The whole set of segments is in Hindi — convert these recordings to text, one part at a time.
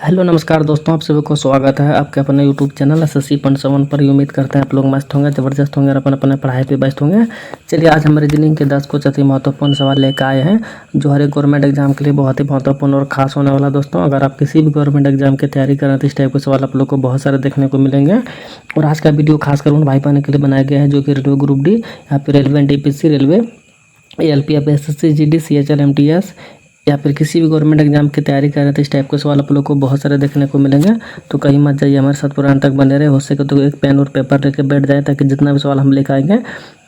हेलो नमस्कार दोस्तों, आप सभी को स्वागत है आपके अपने यूट्यूब चैनल एसएससी पॉइंट 7 पर। उम्मीद करते हैं आप लोग मस्त होंगे, ज़बरदस्त होंगे और अपने पढ़ाई पे व्यस्त होंगे। चलिए आज हम रीजनिंग के 10 कुछ अति महत्वपूर्ण सवाल लेकर आए हैं जो हर एक गवर्नमेंट एग्जाम के लिए बहुत ही महत्वपूर्ण और खास होने वाला। दोस्तों अगर आप किसी भी गवर्नमेंट एग्जाम की तैयारी करें तो इस टाइप के सवाल आप लोग को बहुत सारे देखने को मिलेंगे। और आज का वीडियो खासकर उन भाई बहनों के लिए बनाया गया है जो कि रेलवे ग्रुप डी या फिर railway NTPC, railway LPF, SSC, GD, CHL, MTS या फिर किसी भी गवर्नमेंट एग्जाम की तैयारी कर रहे हैं तो इस टाइप के सवाल आप लोग को बहुत सारे देखने को मिलेंगे। तो कहीं मत जाइए, हमारे साथ पूरा अंत तक बने रहे। हो सके तो एक पेन और पेपर लेके बैठ जाए ताकि जितना भी सवाल हम लेकर आएंगे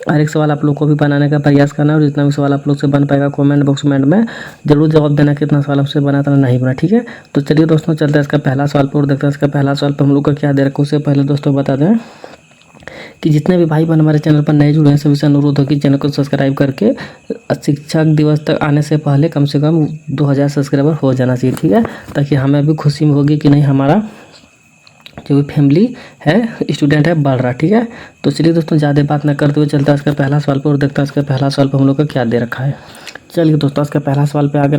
हर एक सवाल आप लोग को भी बनाने का प्रयास करना है। और जितना भी सवाल आप लोग से बन पाएगा कमेंट बॉक्स में जरूर जवाब देना कितना सवाल आपसे बना था नहीं बना, ठीक है। तो चलिए दोस्तों चलते हैं इसका पहला सवाल पर और देखते हैं इसका पहला सवाल पर हम लोग का क्या दे रखा। उससे पहले दोस्तों बता दें कि जितने भी भाई बहन हमारे चैनल पर नए जुड़े हैं सभी से अनुरोध हो कि चैनल को सब्सक्राइब करके शिक्षक दिवस तक आने से पहले कम से कम 2000 सब्सक्राइबर हो जाना चाहिए, ठीक है। ताकि हमें भी खुशी में होगी कि नहीं हमारा जो भी फैमिली है स्टूडेंट है बढ़ रहा, ठीक है। तो चलिए दोस्तों ज़्यादा बात ना करते हुए चलता है इसका पहला सवाल पर और देखता है इसका पहला सवाल पर हम लोग का क्या दे रखा है। चलिए दोस्तों इसका पहला सवाल पे आगे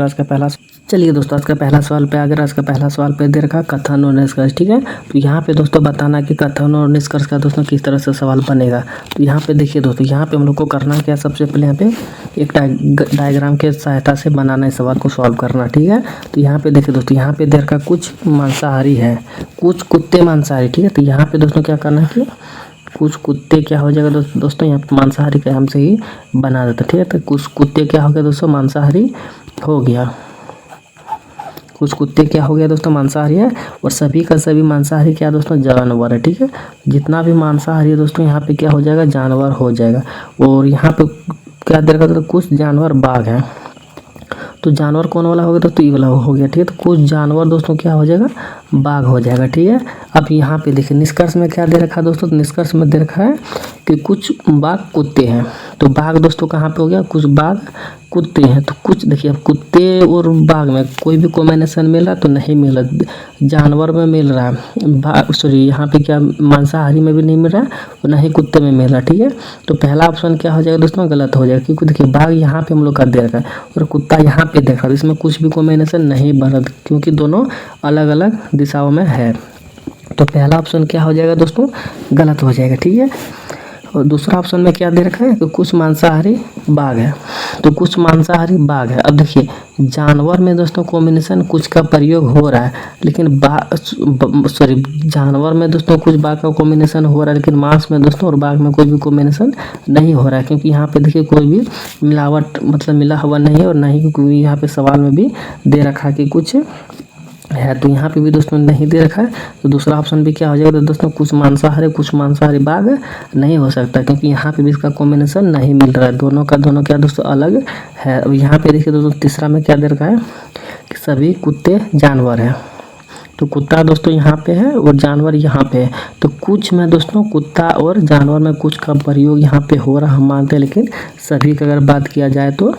इसका पहला सवाल पे दे रखा कथन और निष्कर्ष, ठीक है। तो यहाँ पे दोस्तों बताना कि कथन और निष्कर्ष का दोस्तों किस तरह से सवाल बनेगा। तो यहाँ पे देखिए दोस्तों, यहाँ पे हम लोग को करना क्या, सबसे पहले यहाँ पे एक डायग्राम के सहायता से बनाना इस सवाल को सॉल्व करना, ठीक है। तो यहाँ पे देखिए दोस्तों, यहाँ पे दे रखा कुछ मांसाहारी है, कुछ कुत्ते मांसाहारी, ठीक है। तो यहाँ पे दोस्तों क्या करना है कि कुछ कुत्ते क्या हो जाएगा दोस्तों यहाँ पे मांसाहारी का हमसे ही बना देता, ठीक है। तो कुछ कुत्ते क्या हो गया दोस्तों, मांसाहारी हो गया। कुछ कुत्ते क्या हो गया दोस्तों, मांसाहारी है। और सभी का सभी मांसाहारी क्या दोस्तों, जानवर है, ठीक है। जितना भी मांसाहारी है दोस्तों यहाँ पे क्या हो जाएगा, जानवर हो जाएगा। और यहाँ पे क्या दे रखा, तो कुछ जानवर बाघ है। तो जानवर कौन वाला हो गया दोस्तों, ये वाला हो गया, ठीक है। तो कुछ जानवर दोस्तों क्या हो जाएगा, बाघ हो जाएगा, ठीक है। अब यहाँ पे देखिए निष्कर्ष में क्या दे रखा है दोस्तों, तो निष्कर्ष में दे रखा है कि कुछ बाघ कुत्ते हैं। तो बाघ दोस्तों कहाँ पे हो गया, कुछ बाघ कुत्ते हैं। तो कुछ देखिए अब कुत्ते और बाघ में कोई भी कॉम्बिनेशन मिल रहा तो नहीं मिल रहा, जानवर में मिल रहा है, सॉरी यहाँ पे क्या मांसाहारी में भी नहीं मिल रहा और ना ही कुत्ते में मिल रहा, ठीक है। तो पहला ऑप्शन क्या हो जाएगा दोस्तों, गलत हो जाएगा। क्योंकि देखिए बाघ यहाँ पे हम लोग का दे रखा है और कुत्ता यहाँ पे देखा, इसमें कुछ भी कॉम्बिनेशन नहीं बन रहा क्योंकि दोनों अलग अलग दिशाओं में है। तो पहला ऑप्शन क्या हो जाएगा दोस्तों, गलत हो जाएगा, ठीक है। और दूसरा ऑप्शन में क्या दे रखा है कि कुछ मांसाहारी बाघ है। तो कुछ मांसाहारी बाघ है। अब देखिए जानवर में दोस्तों कॉम्बिनेशन कुछ का प्रयोग हो रहा है लेकिन जानवर में दोस्तों कुछ बाघ का कॉम्बिनेशन हो रहा है लेकिन मांस में दोस्तों और बाघ में कोई भी कॉम्बिनेशन नहीं हो रहा है। क्योंकि यहाँ पे देखिए कोई भी मिलावट मतलब मिला हुआ नहीं है और ना ही क्योंकि यहाँ पे सवाल में भी दे रखा कि कुछ है। तो यहाँ पे भी दोस्तों नहीं दे रखा है। तो दूसरा ऑप्शन भी क्या हो जाएगा दोस्तों, कुछ मांसाहारी बाघ नहीं हो सकता क्योंकि यहाँ पे भी इसका कॉम्बिनेशन नहीं मिल रहा है। दोनों का दोनों क्या दोस्तों अलग है। अब यहाँ पे देखिए दोस्तों तीसरा में क्या दे रखा है कि सभी कुत्ते जानवर हैं। तो कुत्ता दोस्तों यहाँ पे है और जानवर यहाँ पे है। तो कुछ में दोस्तों कुत्ता और जानवर में कुछ का प्रयोग यहाँ पे हो रहा हम मानते हैं, लेकिन सभी का अगर बात किया जाए तो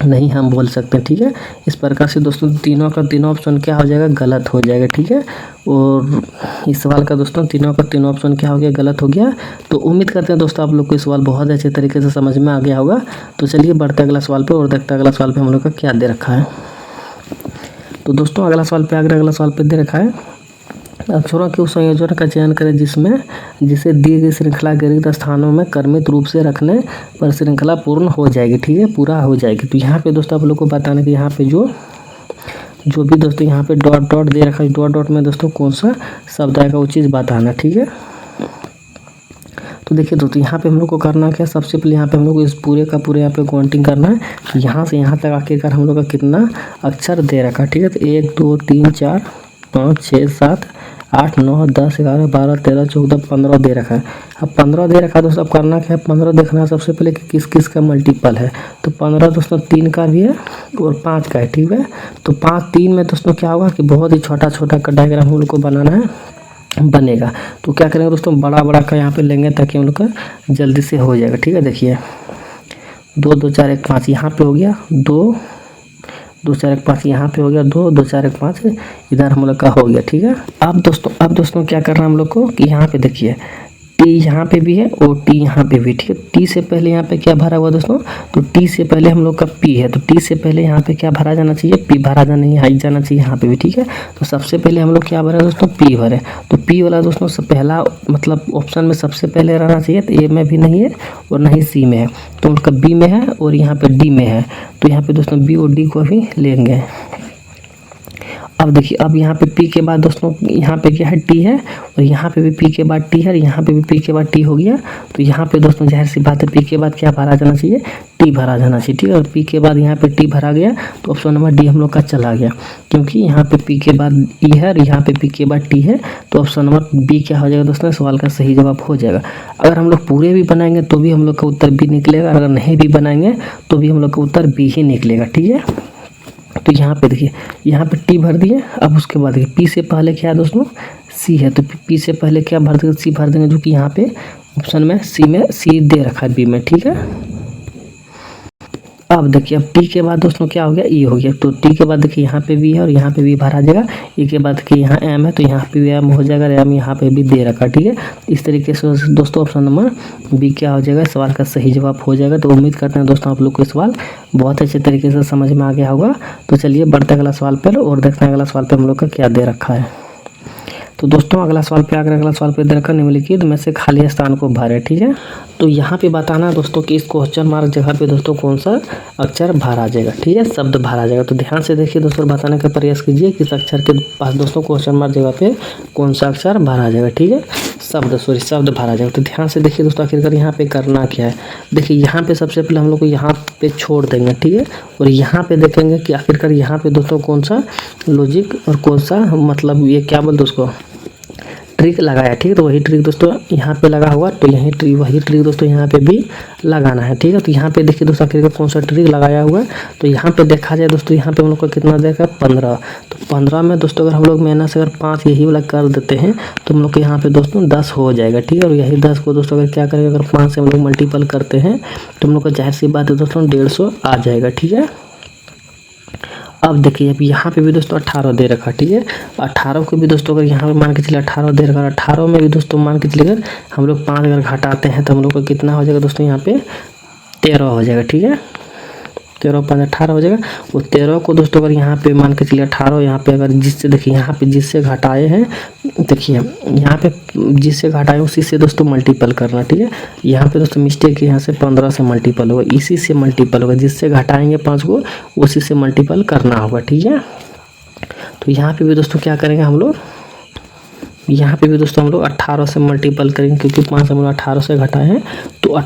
नहीं हम बोल सकते, ठीक है। इस प्रकार से दोस्तों तीनों का तीनों ऑप्शन क्या हो जाएगा, गलत हो जाएगा, ठीक है। और इस सवाल का दोस्तों तीनों का तीनों ऑप्शन क्या हो गया, गलत हो गया। तो उम्मीद करते हैं दोस्तों आप लोग को ये सवाल बहुत अच्छे तरीके से समझ में आ गया होगा। तो चलिए बढ़ते अगला सवाल पे और देखते अगला सवाल पे हम लोग का क्या दे रखा है। तो दोस्तों अगला सवाल पे दे रखा है अक्षरों के उस संयोजन का चयन करें जिसे दी गई श्रृंखला के रिक्त स्थानों में क्रमित रूप से रखने पर श्रृंखला पूर्ण हो जाएगी, ठीक है, पूरा हो जाएगी। तो यहाँ पे दोस्तों आप लोग को बताना कि यहाँ पे जो भी दोस्तों यहाँ पे डॉट डॉट दे रखा है, डॉट डॉट में दोस्तों कौन सा शब्द आएगा वो चीज़ बताना, ठीक है। तो देखिए दोस्तों यहाँ पे हम लोग को करना क्या, सबसे पहले यहाँ पे हम लोग को इस पूरे का पूरे यहाँ पे काउंटिंग करना है। यहाँ से यहाँ तक आखिरकार हम लोग का कितना अक्षर दे रखा, ठीक है। तो 1 2 3 4 5 6 7 8 9 10 11 12 13 14 15 दे रखा है। अब 15 दे रखा है दोस्तों, अब करना क्या है, 15 देखना है सबसे पहले कि किस किस का मल्टीपल है। तो 15 दोस्तों 3 का भी है और 5 का है, ठीक है। तो 5 3 में दोस्तों क्या होगा कि बहुत ही छोटा छोटा का डायग्राम हम लोग को बनाना है, बनेगा। तो क्या करेंगे दोस्तों, बड़ा बड़ा का यहाँ पे लेंगे ताकि हम लोग का जल्दी से हो जाएगा, ठीक है। देखिए 2 2 4 1 5 यहाँ पे हो गया, 2 2 4 1 5 यहाँ पे हो गया, 2 2 4 1 5 इधर हम लोग का हो गया, ठीक है। अब दोस्तों क्या करना है हम लोग को कि यहाँ पे देखिए टी यहाँ पे भी है और टी यहाँ पे भी, ठीक है। टी से पहले यहाँ पे क्या भरा हुआ दोस्तों, तो टी से पहले हम लोग का पी है, तो टी से पहले यहाँ पे क्या भरा जाना चाहिए, पी भरा जाना चाहिए यहाँ पे भी, ठीक है। तो सबसे पहले हम लोग क्या भरा दोस्तों, पी भरे। तो पी वाला दोस्तों सब पहला मतलब ऑप्शन में सबसे पहले रहना चाहिए, तो ए में भी नहीं है और ना ही सी में है, तो उनका बी में है और यहाँ पे डी में है। तो यहाँ पे दोस्तों बी और डी को भी लेंगे। अब देखिए, अब यहाँ पे पी के बाद दोस्तों यहाँ पे क्या है, टी है, और यहाँ पे भी पी के बाद टी है, यहाँ पे भी पी के बाद टी हो गया। तो यहाँ पे दोस्तों जाहिर सी बात है पी के बाद क्या भरा जाना चाहिए, टी भरा जाना चाहिए, ठीक है। और पी के बाद यहाँ पे टी भरा गया तो ऑप्शन नंबर डी हम लोग का चला गया, क्योंकि यहाँ पे पी के बाद ई है और यहाँ पे पी के बाद टी है। तो ऑप्शन नंबर बी क्या हो जाएगा दोस्तों, सवाल का सही जवाब हो जाएगा। अगर हम लोग पूरे भी बनाएंगे तो भी हम लोग का उत्तर बी निकलेगा, अगर नहीं भी बनाएंगे तो भी हम लोग का उत्तर बी ही निकलेगा, ठीक है। तो यहाँ पे देखिए, यहाँ पे टी भर दिए। अब उसके बाद देखिए पी से पहले क्या है दोस्तों, सी है, तो पी से पहले क्या भर देंगे, सी भर देंगे, जो कि यहाँ पे ऑप्शन में सी दे रखा है बी में, ठीक है। अब देखिए, अब टी के बाद दोस्तों क्या हो गया, ई हो गया। तो टी के बाद देखिए यहाँ पे भी है और यहाँ पे भी भरा जाएगा। ई के बाद देखिए यहाँ एम है, तो यहाँ पे भी एम हो जाएगा, एम यहाँ पे भी दे रखा, ठीक है। इस तरीके से दोस्तों ऑप्शन नंबर बी क्या हो जाएगा, सवाल का सही जवाब हो जाएगा। तो उम्मीद करते हैं दोस्तों आप लोग को सवाल बहुत अच्छे तरीके से समझ में आ गया होगा। तो चलिए बढ़ते अगला सवाल पर और देखते हैं अगला सवाल पर हम लोग का क्या दे रखा है। तो दोस्तों अगला सवाल पे अगर अगला सवाल पे दे रखा निम्नलिखित में से खाली स्थान को भरे, ठीक है। तो यहाँ पे बताना दोस्तों कि इस क्वेश्चन मार्क जगह पे दोस्तों कौन सा अक्षर भरा जाएगा, ठीक है, शब्द भरा जाएगा। तो ध्यान से देखिए दोस्तों, बताने का प्रयास कीजिए किस अक्षर के पास दोस्तों क्वेश्चन मार्क जगह पे कौन सा अक्षर भरा जाएगा, ठीक है, शब्द भरा जाएगा। तो ध्यान से देखिए दोस्तों, आखिरकार यहाँ पे करना क्या है। देखिए यहाँ पे सबसे पहले हम लोग को यहाँ पे छोड़ देंगे, ठीक है, और यहाँ पे देखेंगे कि आखिरकार यहाँ पे दोस्तों कौन सा लॉजिक और कौन सा मतलब ये क्या बोलते उसको ट्रिक लगाया, ठीक है। तो वही ट्रिक दोस्तों यहाँ पे लगा हुआ, तो यही ट्रिक वही ट्रिक दोस्तों यहाँ पे भी लगाना है, ठीक है। तो यहाँ पे देखिए दोस्तों आखिर कौन सा ट्रिक लगाया हुआ है। तो यहाँ पे देखा जाए दोस्तों, यहाँ पे हम लोग को कितना देगा, 15। तो 15 में दोस्तों अगर हम लोग मेहनत से अगर 5 यही वाला कर देते हैं तो हम लोग के यहाँ पे दोस्तों 10 हो जाएगा, ठीक है। और यही 10 को दोस्तों अगर क्या करेंगे, अगर 5 से हम लोग मल्टीपल करते हैं तो हम लोग को जाहिर सी बात है दोस्तों 150 आ जाएगा, ठीक है। अब देखिए, अब यहाँ पे भी दोस्तों 18 दे रखा, ठीक है। 18 को भी दोस्तों अगर यहाँ पे मान के चलिए 18 दे रखा, 18 में भी दोस्तों मान के चलिए अगर हम लोग 5 अगर घटाते हैं तो हम लोग को कितना हो जाएगा दोस्तों, यहाँ पे 13 हो जाएगा, ठीक है। 13 5 18 हो जाएगा। वो 13 को दोस्तों अगर यहाँ पे मान के चलिए 18 यहाँ पे अगर जिससे देखिए यहाँ पे जिससे घटाए हैं, देखिए यहाँ पे जिससे घटाए उसी से दोस्तों मल्टीपल करना, ठीक है। यहाँ पे दोस्तों मिस्टेक यहाँ से 15 से मल्टीपल होगा, इसी से मल्टीपल होगा, जिससे घटाएंगे 5 को उसी से मल्टीपल करना होगा, ठीक है। तो यहाँ पे भी दोस्तों क्या करेंगे हम लोग, यहाँ पे भी दोस्तों हम लोग 18 से मल्टीपल करेंगे, क्योंकि 5 हम लोग 18 से घटाए हैं तो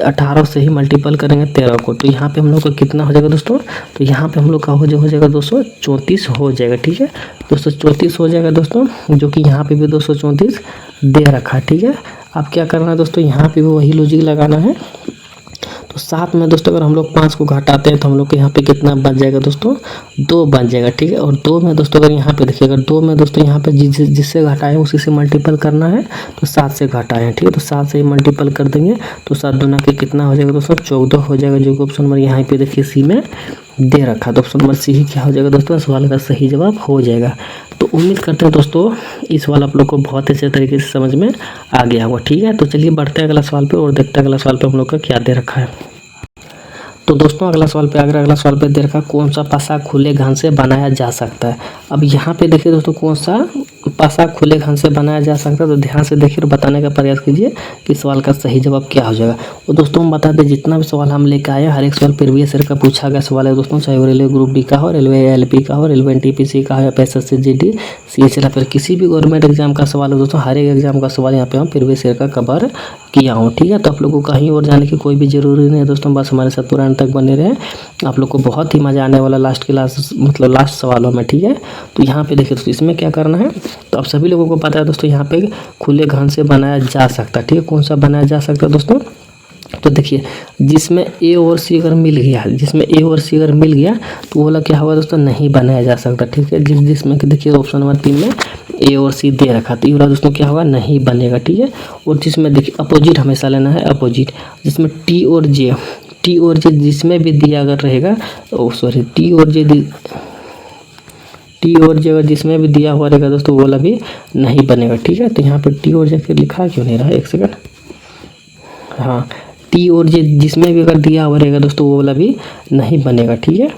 18 से ही मल्टीपल करेंगे 13 को। तो यहाँ पे हम लोग का कितना हो जाएगा दोस्तों, तो यहाँ पे हम लोग का हो जाएगा 234 हो जाएगा, ठीक है। 234 हो जाएगा दोस्तों, जो कि यहाँ पे भी 234 दे रखा है, ठीक है। अब क्या करना है दोस्तों, यहाँ पे भी वही लॉजिक लगाना है। तो 7 में दोस्तों अगर हम लोग 5 को घटाते हैं तो हम लोग के यहाँ पे कितना बच जाएगा दोस्तों, 2 बच जाएगा, ठीक है। और 2 में दोस्तों अगर यहाँ पे देखिए, अगर 2 में दोस्तों यहाँ पे जिससे घटाए उसी से मल्टीपल करना है, तो 7 से घटाए हैं, ठीक है। तो 7 से ही मल्टीपल कर देंगे तो 7 दूना के कितना हो जाएगा दोस्तों, 14 हो जाएगा, जो कि ऑप्शन नंबर यहाँ पे देखिए सी में दे रखा। तो ऑप्शन नंबर सी ही क्या हो जाएगा दोस्तों, सवाल का सही जवाब हो जाएगा। तो उम्मीद करते हैं दोस्तों इस सवाल आप लोग को बहुत अच्छे तरीके से समझ में आ गया होगा, ठीक है। तो चलिए बढ़ते हैं अगला सवाल पे और देखते हैं अगला सवाल पे हम लोग का क्या दे रखा है। तो दोस्तों अगला सवाल पे दे रखा कौन सा पासा खुले घन से बनाया जा सकता है। अब यहाँ पे देखिए दोस्तों कौन सा पासा खुले घन से बनाया जा सकता है। तो ध्यान से देखिए और बताने का प्रयास कीजिए कि सवाल का सही जवाब क्या हो जाएगा। तो दोस्तों हम बता दें, जितना भी सवाल हम लेकर आए हर एक सवाल प्रीवियस ईयर का पूछा गया सवाल है दोस्तों, चाहे वो रेलवे ग्रुप डी का हो, रेलवे एलपी का हो, रेलवे एनटीपीसी का हो, या एसएससी जीडी सीएचएल, फिर किसी भी गवर्नमेंट एग्जाम का सवाल है दोस्तों, हर एक एग्जाम का सवाल यहाँ पे हम प्रीवियस ईयर का कवर किया हूँ, ठीक है। तो आप लोगों को कहीं और जाने की कोई भी जरूरी नहीं है दोस्तों, बस हमारे साथ पूरा अंत तक बने रहे, आप लोग को बहुत ही मजा आने वाला लास्ट सवालों में, ठीक है। तो यहाँ पे देखिए दोस्तों इसमें क्या करना है, तो आप सभी लोगों को पता है दोस्तों यहाँ पे खुले घन से बनाया जा सकता है, ठीक है। कौन सा बनाया जा सकता है दोस्तों, तो देखिए जिसमें ए और सी अगर मिल गया, तो वो वाला क्या होगा दोस्तों, नहीं बनाया जा सकता, ठीक है। जिसमें कि देखिए ऑप्शन नंबर 3 में ए और सी दे रखा, तो ये वाला दोस्तों क्या होगा, नहीं बनेगा, ठीक है। और जिसमें देखिए अपोजिट हमेशा लेना है, अपोजिट, जिसमें टी और जे जिसमें भी दिया अगर रहेगा, टी और जे अगर जिसमें भी दिया हुआ रहेगा दोस्तों वो वाला भी नहीं बनेगा, ठीक है। तो यहाँ पे टी और जे लिखा क्यों नहीं रहा, एक सेकंड, हाँ, टी और जे जिसमें भी अगर दिया हुआ रहेगा दोस्तों वो वाला भी नहीं बनेगा। ठीक है,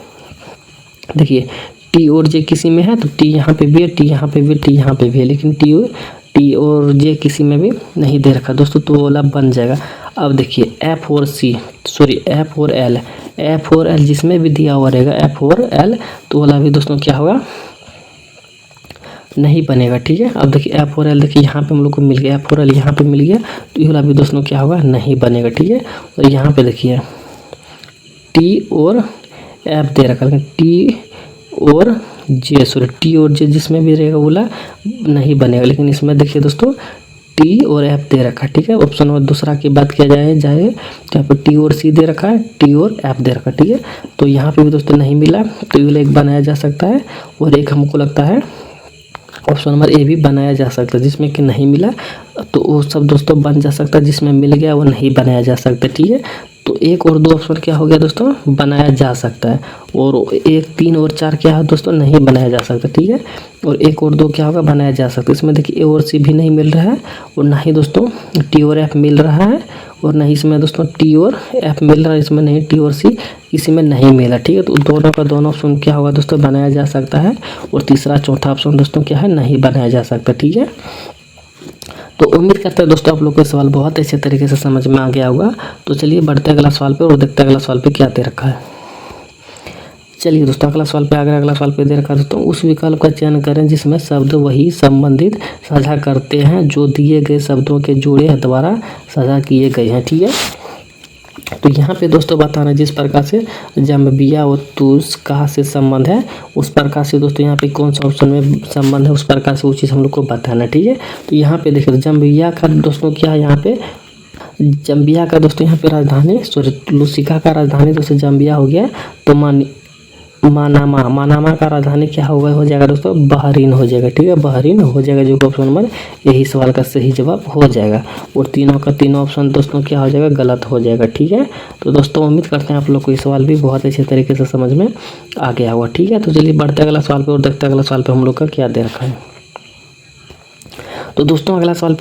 देखिए टी और जे किसी में है तो टी यहाँ पे भी है, टी यहाँ पे भी, टी यहाँ पे भी है, लेकिन टी और जे किसी में भी नहीं दे रखा दोस्तों, तो वो वाला बन जाएगा। अब देखिए एफ और एल जिसमें भी दिया हुआ रहेगा एफ और एल तो वाला भी दोस्तों क्या होगा, नहीं बनेगा। ठीक है, अब देखिए एफ और एल, देखिए यहाँ पे हम लोग को मिल गया, एफ और एल यहाँ पे मिल गया, तो ये वाला भी दोस्तों क्या होगा, नहीं बनेगा। ठीक है, और यहाँ पे देखिए टी और एफ दे रखा है, टी और जे जिसमें भी रहेगा बोला नहीं बनेगा, लेकिन इसमें देखिए दोस्तों टी और एफ दे रखा है। ठीक है, ऑप्शन नंबर दूसरा की बात किया जाए तो यहाँ पर टी और सी दे रखा है, टी और एफ दे रखा है। ठीक है, तो यहाँ पे भी दोस्तों नहीं मिला, तो ये एक बनाया जा सकता है, और एक हमको लगता है ऑप्शन नंबर ए भी बनाया जा सकता है। जिसमें कि नहीं मिला तो वो सब दोस्तों बन जा सकता है, जिसमें मिल गया वो नहीं बनाया जा सकता। ठीक है, तो 1 और 2 ऑप्शन क्या हो गया दोस्तों, बनाया जा सकता है, और 1, 3 और 4 क्या है दोस्तों, नहीं बनाया जा सकता। ठीक है, और 1 और 2 क्या होगा, बनाया जा सकता है। इसमें देखिए ए और सी भी नहीं मिल रहा है, और ना ही दोस्तों टी और एफ मिल रहा है, और नहीं इसमें दोस्तों टी और एफ मिल रहा है, इसमें नहीं टी और सी किसी में नहीं मिला। ठीक है, तो दोनों का दोनों ऑप्शन क्या होगा दोस्तों, बनाया जा सकता है, और तीसरा चौथा ऑप्शन दोस्तों क्या है, नहीं बनाया जा सकता। ठीक है, तो उम्मीद करते हैं दोस्तों आप लोग को सवाल बहुत अच्छे तरीके से समझ में आ गया होगा। तो चलिए बढ़ते अगला सवाल पे और देखते हैं अगला सवाल पे क्या दे रखा है। चलिए दोस्तों अगला सवाल पे अगला सवाल पे दे रखा है दोस्तों, उस विकल्प का चयन करें जिसमें शब्द वही संबंधित साझा करते हैं जो दिए गए शब्दों के जोड़े द्वारा साझा किए गए हैं। ठीक है, तो यहाँ पे दोस्तों बताना जिस प्रकार से जम्बिया और तुस कहाँ से संबंध है, उस प्रकार से दोस्तों यहाँ पे कौन सा ऑप्शन में संबंध है, उस प्रकार से वो चीज़ हम लोग को बताना। ठीक है, तो यहाँ पे देखिए जम्बिया का दोस्तों क्या है, यहाँ पे जम्बिया का दोस्तों यहाँ पे राजधानी लुसिका का राजधानी दोस्तों जम्बिया हो गया, तो मानामा का राजधानी क्या होगा, हो जाएगा दोस्तों बहरीन हो जाएगा। ठीक है, बहरीन हो जाएगा, जो ऑप्शन नंबर यही सवाल का सही जवाब हो जाएगा, और तीनों का तीनों ऑप्शन दोस्तों क्या हो जाएगा, गलत हो जाएगा। ठीक है, तो दोस्तों उम्मीद करते हैं आप लोग को ये सवाल भी बहुत अच्छे तरीके से समझ में आ गया होगा। ठीक है, तो चलिए बढ़ते अगला सवाल पर और देखते अगला सवाल पर हम लोग का क्या दे रखा है। तो दोस्तों अगला सवाल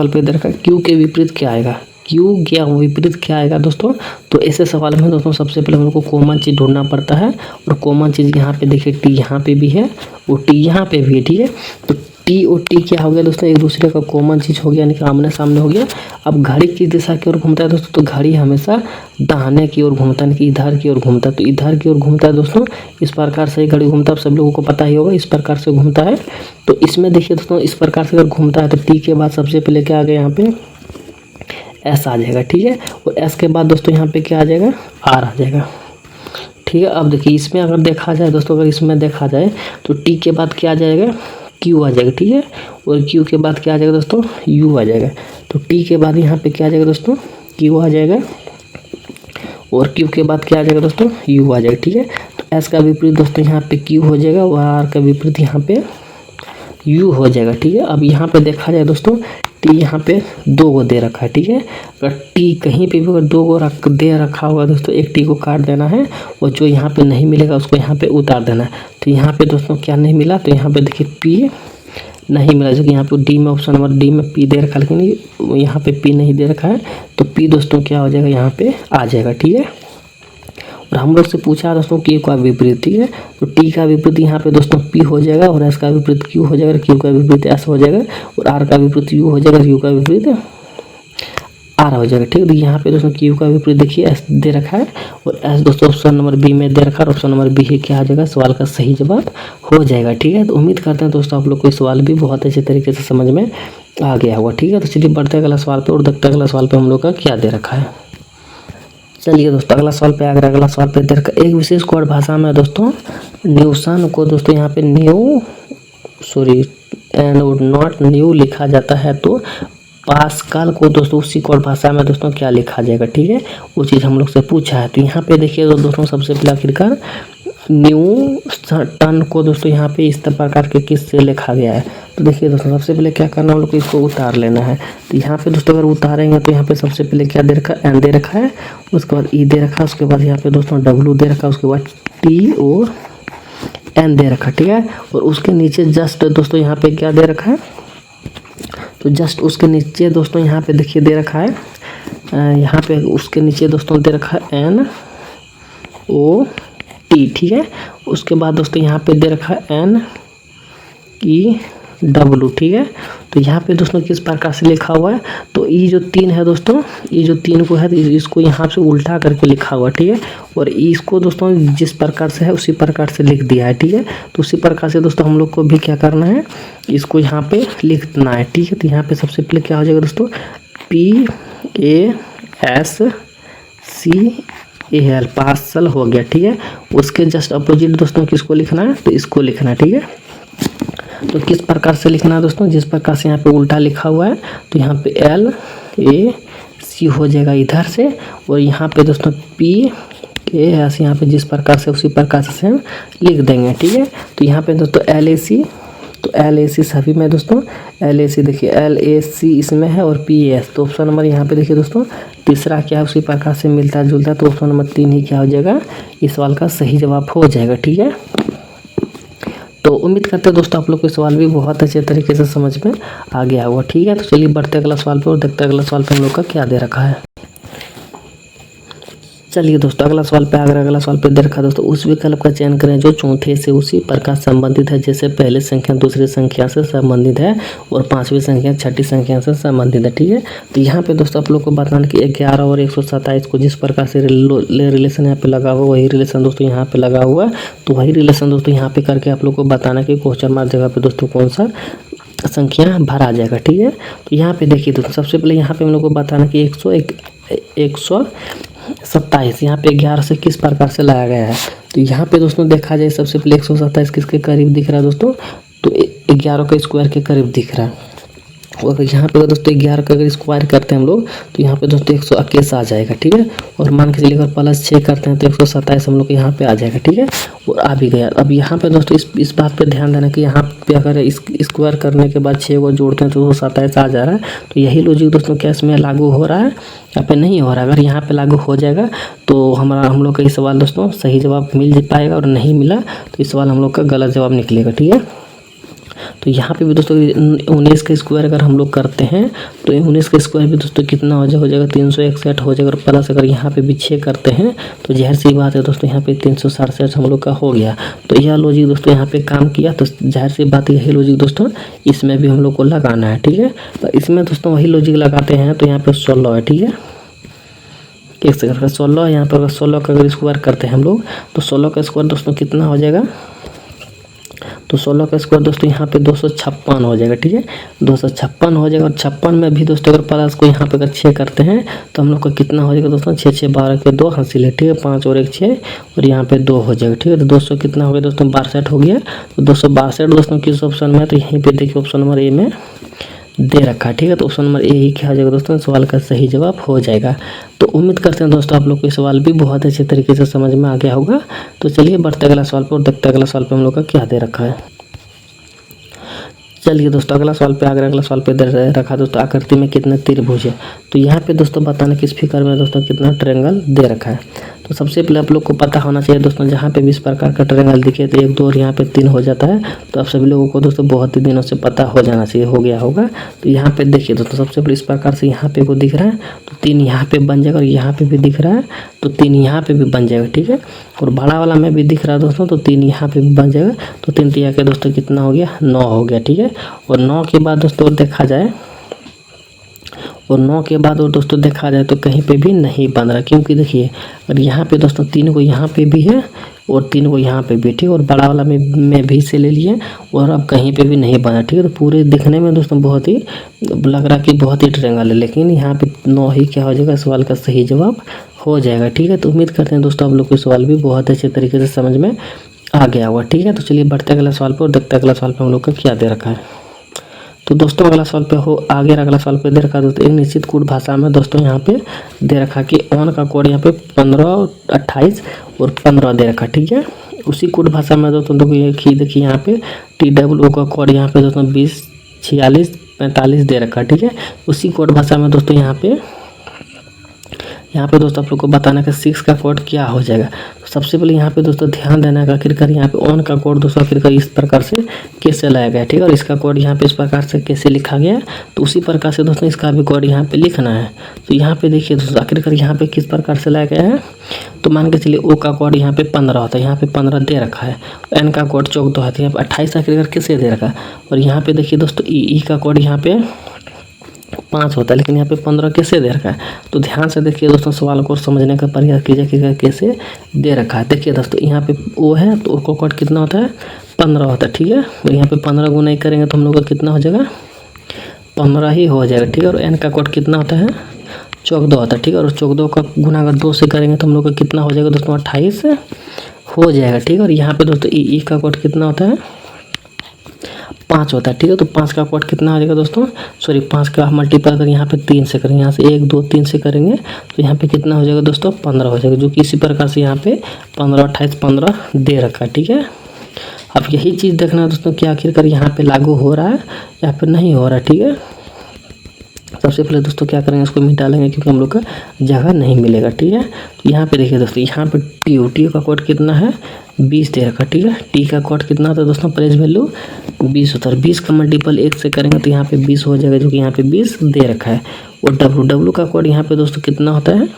पे दे रखा है क्यू के विपरीत क्या आएगा, क्यू क्या विपरीत क्या आएगा दोस्तों। तो ऐसे सवाल में दोस्तों सबसे पहले हम लोग को कॉमन चीज़ ढूंढना पड़ता है, और कॉमन चीज़ यहाँ पे देखिए टी यहाँ पे भी है और टी यहाँ पे भी है। ठीक है, तो टी और टी क्या हो गया दोस्तों, एक दूसरे का कॉमन चीज़ हो गया, यानी कि आमने सामने हो गया। अब घड़ी किस दिशा की ओर घूमता है दोस्तों, तो घड़ी हमेशा दाहिने की ओर घूमता है, यानी कि इधर की ओर घूमता है, तो इधर की ओर घूमता है दोस्तों। इस प्रकार से घड़ी घूमता है, सब लोगों को पता ही होगा, इस प्रकार से घूमता है। तो इसमें देखिए दोस्तों इस प्रकार से अगर घूमता है तो टी के बाद सबसे पहले क्या आ गया, यहाँ पे एस आ जाएगा। ठीक है, और एस के बाद दोस्तों यहाँ पे क्या आ जाएगा, आर आ जाएगा। ठीक है, अब देखिए इसमें अगर देखा जाए दोस्तों, अगर इसमें देखा जाए तो टी के बाद क्या आ जाएगा, क्यू आ जाएगा। ठीक है, और क्यू के बाद क्या आ जाएगा दोस्तों, यू आ जाएगा। तो टी के बाद यहाँ पे क्या आ जाएगा दोस्तों, क्यू आ जाएगा, और क्यू के बाद क्या आ जाएगा दोस्तों, यू आ जाएगा। ठीक है, तो एस का विपरीत दोस्तों यहाँ पे क्यू हो जाएगा, और आर का विपरीत यहाँ पे यू हो जाएगा। ठीक है, अब यहाँ पे देखा जाए दोस्तों टी यहाँ पे 2 को दे रखा है। ठीक है, अगर टी कहीं पे भी अगर 2 को दे रखा होगा दोस्तों, एक टी को काट देना है, और जो यहाँ पे नहीं मिलेगा उसको यहाँ पे उतार देना है। तो यहाँ पे दोस्तों क्या नहीं मिला, तो यहाँ पे देखिए पी नहीं मिला, जो कि यहाँ पे डी में ऑप्शन नंबर डी में पी दे रखा है, लेकिन यहाँ पे पी नहीं दे रखा है, तो पी दोस्तों क्या हो जाएगा, यहाँ पे आ जाएगा। ठीक है, और हम लोग से पूछा दोस्तों क्यू का विपरीत। ठीक है, तो टी का विपरीत यहाँ पे दोस्तों पी हो जाएगा, और एस का विपरीत क्यू हो जाएगा, क्यू का विपरीत एस हो जाएगा, और आर का विपरीत यू हो जाएगा, यू का विपरीत आर हो जाएगा। ठीक है, तो यहाँ पे दोस्तों क्यू का विपरीत देखिए एस दे रखा है, और एस दोस्तों ऑप्शन नंबर बी में दे रखा है, ऑप्शन नंबर बी ही क्या आ जाएगा, सवाल का सही जवाब हो जाएगा। ठीक है, तो उम्मीद करते हैं दोस्तों आप लोग को सवाल भी बहुत अच्छे तरीके से समझ में आ गया होगा। ठीक है, तो चलिए बढ़ते अगला सवाल पर और देखते अगला सवाल पर हम लोग का क्या दे रखा है। चलिए दोस्तों अगला सवाल पे दे रखा एक विशेष कोड भाषा में दोस्तों न्यूसन को दोस्तों यहाँ पे नॉट न्यू लिखा जाता है, तो पास्कल को दोस्तों उसी कोड भाषा में दोस्तों क्या लिखा जाएगा। ठीक है, वो चीज़ हम लोग से पूछा है। तो यहाँ पे देखिए दोस्तों सबसे पहले आखिरकार न्यूटन को दोस्तों यहाँ पे इस प्रकार के किस से लिखा गया है। तो देखिए दोस्तों सबसे पहले क्या करना है, हम लोग को इसको उतार लेना है। तो यहाँ पे दोस्तों अगर उतारेंगे तो यहाँ पे सबसे पहले क्या दे रखा है, एन दे रखा है, उसके बाद ई दे रखा है, उसके बाद यहाँ पे दोस्तों डब्लू दे रखा है, उसके बाद टी और एन दे रखा है। ठीक है, और उसके नीचे जस्ट दोस्तों यहाँ पे क्या दे रखा है, तो जस्ट उसके नीचे दोस्तों यहाँ पे देखिए दे रखा है यहाँ पे उसके नीचे दोस्तों दे रखा है NOT, ठीक है। उसके बाद दोस्तों यहाँ पे दे रखा है NEW, ठीक है। तो यहाँ पे दोस्तों किस प्रकार से लिखा हुआ है, तो ये जो 3 है दोस्तों, ये जो 3 को है तो इसको यहाँ से उल्टा करके लिखा हुआ है, ठीक है। और इसको दोस्तों जिस प्रकार से है उसी प्रकार से लिख दिया है, ठीक है। तो उसी प्रकार से दोस्तों हम लोग को भी क्या करना है, इसको यहाँ पे लिखना है, ठीक है। तो यहाँ पे सबसे पहले क्या हो जाएगा दोस्तों, PASCAL, पार्सल हो गया, ठीक है। उसके जस्ट अपोजिट दोस्तों किसको लिखना है, तो इसको लिखना है, ठीक है। तो किस प्रकार से लिखना है दोस्तों, जिस प्रकार से यहाँ पे उल्टा लिखा हुआ है तो यहाँ पे LAC हो जाएगा इधर से, और यहाँ पे दोस्तों PAS यहाँ पे जिस प्रकार से उसी प्रकार से हम लिख देंगे, ठीक है। तो यहाँ पे दोस्तों LAC, तो LAC सभी में दोस्तों, LAC देखिए LAC इसमें है और PAS, तो ऑप्शन नंबर यहाँ पे देखिए दोस्तों तीसरा क्या है उसी प्रकार से मिलता जुलता, तो ऑप्शन नंबर 3 ही क्या हो जाएगा, इस सवाल का सही जवाब हो जाएगा, ठीक है। तो उम्मीद करते हैं दोस्तों आप लोग को सवाल भी बहुत अच्छे तरीके से समझ में आ गया होगा, ठीक है। तो चलिए बढ़ते अगला सवाल पे और देखते हैं अगला सवाल पे हम लोग का क्या दे रखा है। चलिए दोस्तों अगला सवाल पे अगला सवाल पे दे रखा दोस्तों, उस विकल्प का चयन करें जो चौथे से उसी प्रकार संबंधित है जैसे पहली संख्या दूसरी संख्या से संबंधित है और पांचवी संख्या छठी संख्या से संबंधित है, ठीक है। तो यहाँ पे दोस्तों आप लोग को बताना कि 11 और 127 को जिस प्रकार से रिलेशन यहाँ पे लगा हुआ वही रिलेशन दोस्तों यहाँ पे लगा हुआ है, तो वही रिलेशन दोस्तों यहाँ पे करके आप लोग को बताना कि क्वेश्चन मार्क जगह पे दोस्तों कौन सा संख्या भरा जाएगा, ठीक है। तो यहाँ पे देखिए दोस्तों सबसे पहले यहाँ पे हम लोग को बताना कि 127 यहाँ पे 11 से किस प्रकार से लाया गया है। तो यहाँ पे दोस्तों देखा जाए सबसे पहले 127 किसके करीब दिख रहा है दोस्तों, तो 11 के स्क्वायर के करीब दिख रहा है। और यहाँ पे दोस्तों 11 का अगर स्क्वायर करते हैं हम लोग तो यहाँ पे दोस्तों 121 आ जाएगा, ठीक है। और मान के चलिए अगर +6 करते हैं तो 127 हम लोग को यहाँ पे आ जाएगा, ठीक है। और आ भी गया। अब यहाँ पे दोस्तों इस बात पे ध्यान देना कि यहाँ पे अगर इस स्क्वायर करने के बाद 6 को जोड़ते हैं तो 127 आ जा रहा है। तो यही लॉजिक दोस्तों क्या इसमें लागू हो रहा है, यहाँ पे नहीं हो रहा है। अगर यहाँ पे लागू हो जाएगा तो हम लोग का ये सवाल दोस्तों सही जवाब मिल पाएगा, और नहीं मिला तो इस सवाल हम लोग का गलत जवाब निकलेगा, ठीक है। तो यहाँ पे भी दोस्तों 19 का स्क्वायर अगर हम लोग करते हैं तो 19 का स्क्वायर भी दोस्तों कितना हो जाएगा 361 हो जाएगा। और प्लस अगर यहाँ पे भी 6 करते हैं तो जहर सी बात है दोस्तों यहाँ पे 367 हम लोग का हो गया। तो यह लॉजिक दोस्तों यहाँ पे काम किया, तो जाहिर सी बात यही लॉजिक दोस्तों इसमें भी हम लोग को लगाना है, ठीक है। तो इसमें दोस्तों वही लॉजिक लगाते हैं, तो यहाँ पे 16 है, ठीक है। एक सेकंड का 16 यहाँ पर 16 का अगर स्क्वायर करते हैं हम लोग तो 16 का स्क्वायर दोस्तों कितना हो जाएगा, तो 16 का स्क्वायर दोस्तों यहाँ पे 256 हो जाएगा, ठीक है। 256 हो जाएगा। और 56 में भी दोस्तों अगर प्लस को यहाँ पे अगर 6 करते हैं तो हम लोग का कितना हो जाएगा दोस्तों 6 6 12 के 2 हासिल है, ठीक है। 5 और 1 6 और यहाँ पे 2 हो जाएगा, ठीक है। तो 200 कितना हो गया दोस्तों 62 हो गया। तो 262 दोस्तों किस ऑप्शन में है, तो यहीं पे देखिए ऑप्शन नंबर ए में दे रखा है, ठीक है। तो ऑप्शन नंबर ए ही क्या हो जाएगा दोस्तों सवाल का सही जवाब हो जाएगा। तो उम्मीद करते हैं दोस्तों आप लोग को ये सवाल भी बहुत अच्छे तरीके से समझ में आ गया होगा। तो चलिए बढ़ते अगला सवाल पर और देखते अगला सवाल पर हम लोग का क्या दे रखा है। चलिए दोस्तों अगला सवाल पे दे रखा दोस्तों आकृति में कितने त्रिभुज है। तो यहाँ पे दोस्तों बताना कि इस फिगर में दोस्तों कितना ट्रायंगल दे रखा है। तो सबसे पहले आप लोग को पता होना चाहिए दोस्तों जहाँ पे भी इस प्रकार का ट्रायंगल दिखे तो 1 2 और यहाँ पे 3 हो जाता है। तो आप सभी लोगों को दोस्तों बहुत ही दिनों से पता हो जाना चाहिए, हो गया होगा। तो यहाँ पे देखिए दोस्तों सबसे पहले इस प्रकार से यहाँ पे वो दिख रहा है तो 3 यहाँ पे बन जाएगा, और यहाँ पे भी दिख रहा है तो 3 यहाँ पे भी बन जाएगा, ठीक है। और बड़ा वाला में भी दिख रहा है दोस्तों तो 3 यहाँ पे भी बन जाएगा। तो 3 3 के दोस्तों कितना हो गया 9 हो गया, ठीक है। और 9 के बाद दोस्तों देखा जाए तो कहीं पे भी नहीं बन रहा, क्योंकि देखिए और यहाँ पे दोस्तों 3 को यहाँ पे भी है और 3 को यहाँ पे भी, ठीक है। और बड़ा वाला में भी से ले लिए और अब कहीं पे भी नहीं बना, ठीक है। तो पूरे दिखने में दोस्तों बहुत ही लग रहा कि बहुत ही ट्रायंगल है, लेकिन यहाँ पे 9 ही क्या हो जाएगा सवाल का सही जवाब हो जाएगा, ठीक है। तो उम्मीद करते हैं दोस्तों आप लोग को सवाल भी बहुत अच्छे तरीके से समझ में आ गया हुआ, ठीक है। तो चलिए बढ़ते अगला सवाल पर और देखते अगला सवाल पर हम लोग का क्या दे रखा है। तो दोस्तों अगला सवाल पे अगला सवाल पे दे रखा दोस्तों एक निश्चित कोड भाषा में दोस्तों यहाँ पे दे रखा कि ऑन का कोड यहाँ पे 15 28 और 15 दे रखा, ठीक है। उसी कोड भाषा में दोस्तों देखिए यहाँ पे TWO का कोड यहाँ पे दोस्तों 20 46 45 दे रखा, ठीक है। उसी कोड भाषा में दोस्तों यहाँ पे यहाँ पे दोस्तों आप लोग को बताना कि 6 का कोड क्या हो जाएगा। तो सबसे पहले यहाँ पे दोस्तों ध्यान देना है आखिरकार यहाँ पे ऑन का कोड दोस्तों आखिरकार इस प्रकार से कैसे लाया गया है, ठीक है। और इसका कोड यहाँ पे इस प्रकार से कैसे लिखा गया है, तो उसी प्रकार से दोस्तों इसका भी कोड यहाँ पे लिखना है। तो यहाँ पे देखिए दोस्तों आखिरकार यहाँ पे किस प्रकार से लाया गया है। तो मान के चलिए ओ का कोड यहाँ पे 15 होता है, यहाँ पे 15 दे रखा है। एन का कोड 14 है, यहाँ पे 28 आखिरकार कैसे दे रखा है। और यहाँ पे देखिए दोस्तों ई का कोड यहाँ पे 5 होता है, लेकिन यहाँ पे 15 कैसे दे रखा है। तो ध्यान से देखिए दोस्तों, सवाल को समझने का प्रयास कीजिए कि कैसे दे रखा है। देखिए दोस्तों यहाँ पे ओ है तो ओ का कोड कितना होता है 15 होता है, ठीक है। और यहाँ पे 15 गुना करेंगे तो हम लोग का कितना हो जाएगा 15 ही हो जाएगा, ठीक है। और एन का कोड कितना होता है 14 होता है, ठीक है। और 14 का गुना अगर 2 से करेंगे तो हम लोग का कितना हो जाएगा दोस्तों 28 हो जाएगा, ठीक है। और यहाँ पे दोस्तों ई का कोड कितना होता है 5 होता है, ठीक है। तो 5 का कोड कितना आ जाएगा दोस्तों, सॉरी 5 का मल्टीप्लाई अगर यहाँ पे 3 से करेंगे, यहाँ से 1 2 3 से करेंगे तो यहाँ पे कितना हो जाएगा दोस्तों 15 हो जाएगा, जो कि इसी प्रकार से यहाँ पे 15 28 15 दे रखा है, ठीक है। अब यही चीज़ देखना है दोस्तों कि आखिरकार यहाँ पे लागू हो रहा है या फिर नहीं हो रहा है, ठीक है। सबसे पहले दोस्तों क्या करेंगे, इसको मिटा लेंगे क्योंकि हम लोग का जगह नहीं मिलेगा, ठीक है। तो यहाँ पे देखिए दोस्तों, यहाँ पे टी का कोड कितना है 20 दे रखा, ठीक है। टी का कोड कितना होता है दोस्तों प्रेस वैल्यू 20 होता है। 20 का मल्टीपल 1 से करेंगे तो यहाँ पे 20 हो जाएगा, जो कि यहाँ पे 20 दे रखा है। और डब्लू का कोड यहाँ पे दोस्तों कितना होता है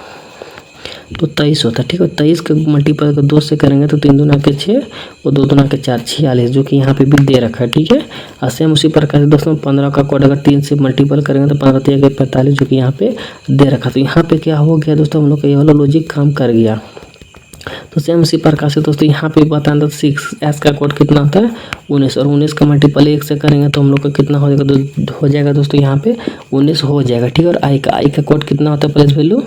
तो 23 होता है, ठीक है। 23 का मल्टीपल अगर 2 से करेंगे तो 3 दूना के 6 और 2 दूना के 4 46, जो कि यहाँ पे भी दे रखा है, ठीक है। और सेम उसी प्रकार से दोस्तों 15 का कोड अगर 3 से मल्टीपल करेंगे तो 15 3 45, जो कि यहाँ पे दे रखा। तो यहाँ पे क्या हो गया दोस्तों, हम लोग का ये वाला लॉजिक काम कर गया। तो सेम उसी प्रकार से दोस्तों यहाँ पे बताना 6 का कोड कितना होता है 19, और 19 का मल्टीपल 1 से करेंगे तो हम लोग का कितना हो जाएगा दोस्तों यहाँ पे 19 हो जाएगा, ठीक है। और आई का कोड कितना होता है प्लेस वैल्यू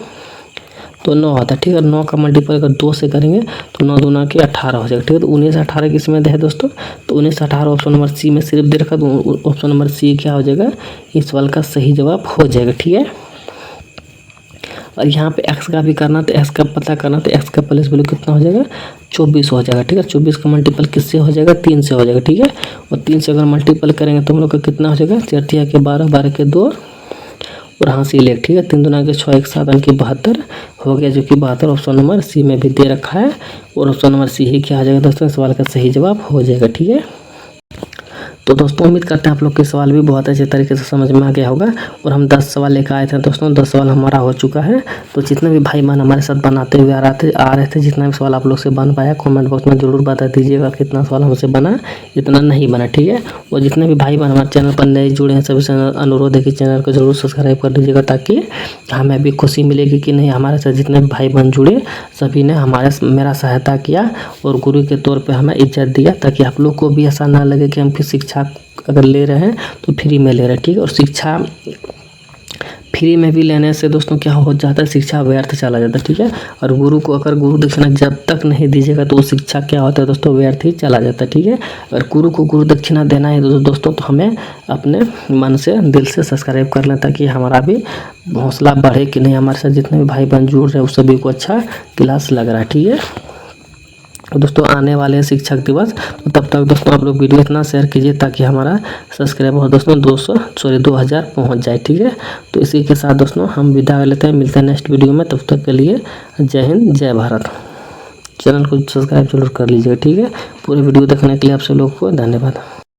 तो 9 होता है, ठीक है। 9 का मल्टीपल अगर 2 से करेंगे तो 9 दूना के 18 हो जाएगा, ठीक है। तो 19 18 किस में है दोस्तों, तो 19 18 ऑप्शन नंबर सी में सिर्फ दे रखा, तो ऑप्शन नंबर सी क्या हो जाएगा इस सवाल का सही जवाब हो जाएगा, ठीक है। और यहाँ पे एक्स का भी करना, तो एक्स का पता करना, तो एक्स का प्लेस वैल्यू कितना हो जाएगा 24 हो जाएगा, ठीक है। 24 का मल्टीपल किससे हो जाएगा 3 से हो जाएगा, ठीक है। और 3 से अगर मल्टीपल करेंगे तो हम लोग का कितना हो जाएगा 4 के 12 12 के 2 और हाँ सी लेख, ठीक है। 3 दूना के 6 1 7 अंक 72 हो गया, जो कि 72 ऑप्शन नंबर सी में भी दे रखा है। और ऑप्शन नंबर सी ही क्या आ जाएगा दोस्तों सवाल का सही जवाब हो जाएगा, ठीक है। तो दोस्तों उम्मीद करते हैं आप लोग के सवाल भी बहुत अच्छे तरीके से समझ में आ गया होगा। और हम 10 सवाल लेकर आए थे दोस्तों, 10 सवाल हमारा हो चुका है। तो जितने भी भाई बहन हमारे साथ बनाते हुए आ रहे थे, जितना भी सवाल आप लोग से बन पाया कमेंट बॉक्स में जरूर बता दीजिएगा कितना सवाल हमसे बना, इतना नहीं बना, ठीक है। और जितने भी भाई बहन हमारे चैनल पर नए जुड़े हैं सभी से अनुरोध है कि चैनल को जरूर सब्सक्राइब कर दीजिएगा, ताकि हमें भी खुशी मिलेगी कि नहीं हमारे साथ जितने भी भाई बहन जुड़े सभी ने मेरा सहायता किया और गुरु के तौर पर हमें इज्जत दिया, ताकि आप लोग को भी ऐसा ना लगे कि हम किसी शिक्षा अगर ले रहे हैं तो फ्री में ले रहे हैं, ठीक है। और शिक्षा फ्री में भी लेने से दोस्तों क्या हो जाता है, शिक्षा व्यर्थ चला जाता है, ठीक है। और गुरु को अगर गुरु दक्षिणा जब तक नहीं दीजिएगा तो वो शिक्षा क्या होता है दोस्तों व्यर्थ ही चला जाता है, ठीक है। अगर गुरु को गुरु दक्षिणा देना है दोस्तों तो हमें अपने मन से दिल से सब्सक्राइब कर लें, ताकि हमारा भी हौसला बढ़े कि नहीं हमारे साथ जितने भी भाई बहन जुड़ रहे हैं उस सभी को अच्छा क्लास लग रहा है, ठीक है। तो दोस्तों आने वाले हैं शिक्षक दिवस, तो तब तक दोस्तों आप लोग वीडियो इतना शेयर कीजिए ताकि हमारा सब्सक्राइबर दोस्तों 2000 पहुंच जाए, ठीक है। तो इसी के साथ दोस्तों हम विदा लेते हैं, मिलते हैं नेक्स्ट वीडियो में। तब तक के लिए जय हिंद जय भारत। चैनल को सब्सक्राइब जरूर कर लीजिएगा, ठीक है। पूरे वीडियो देखने के लिए आप सब लोग को धन्यवाद।